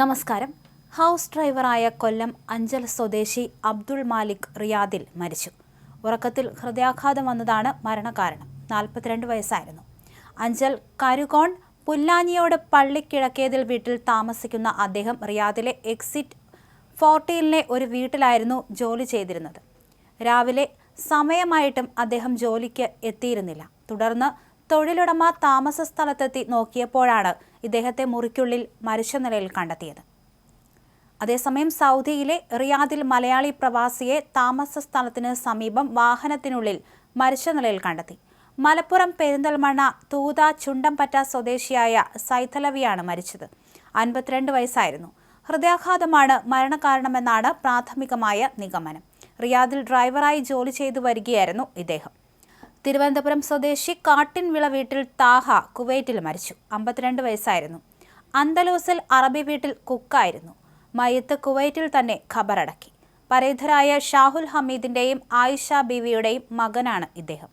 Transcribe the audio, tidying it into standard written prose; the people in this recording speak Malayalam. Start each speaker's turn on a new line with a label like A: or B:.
A: നമസ്കാരം. ഹൗസ് ഡ്രൈവറായ കൊല്ലം അഞ്ചൽ സ്വദേശി അബ്ദുൾ മാലിക് റിയാദിൽ മരിച്ചു. ഉറക്കത്തിൽ ഹൃദയാഘാതം വന്നതാണ് മരണകാരണം. 42 വയസ്സായിരുന്നു. അഞ്ചൽ കരുകോൺ പുല്ലാഞ്ഞിയോട് പള്ളിക്കിഴക്കേതിൽ വീട്ടിൽ താമസിക്കുന്ന അദ്ദേഹം റിയാദിലെ എക്സിറ്റ് 14 ഒരു വീട്ടിലായിരുന്നു ജോലി ചെയ്തിരുന്നത്. രാവിലെ സമയമായിട്ടും അദ്ദേഹം ജോലിക്ക് എത്തിയിരുന്നില്ല. തുടർന്ന് തൊഴിലുടമ താമസ സ്ഥലത്തെത്തി നോക്കിയപ്പോഴാണ് ഇദ്ദേഹത്തെ മുറിക്കുള്ളിൽ മരിച്ച നിലയിൽ കണ്ടെത്തിയത്. അതേസമയം സൗദിയിലെ റിയാദിൽ മലയാളി പ്രവാസിയെ താമസ സ്ഥലത്തിന് സമീപം വാഹനത്തിനുള്ളിൽ മരിച്ച നിലയിൽ കണ്ടെത്തി. മലപ്പുറം പെരിന്തൽമണ്ണ തൂത ചുണ്ടംപറ്റ സ്വദേശിയായ സൈതലവിയാണ് മരിച്ചത്. 52 വയസ്സായിരുന്നു. ഹൃദയാഘാതമാണ് മരണകാരണമെന്നാണ് പ്രാഥമികമായ നിഗമനം. റിയാദിൽ ഡ്രൈവറായി ജോലി ചെയ്തു വരികയായിരുന്നു ഇദ്ദേഹം. തിരുവനന്തപുരം സ്വദേശി കാട്ടിൻവിള വീട്ടിൽ താഹ കുവൈറ്റിൽ മരിച്ചു. 52 വയസ്സായിരുന്നു. അന്തലൂസിൽ അറബി വീട്ടിൽ കുക്കായിരുന്നു. മയ്യത്ത് കുവൈറ്റിൽ തന്നെ ഖബറടക്കി. പരേതരായ ഷാഹുൽ ഹമീദിന്റെയും ആയിഷ ബീവിയുടെയും മകനാണ് ഇദ്ദേഹം.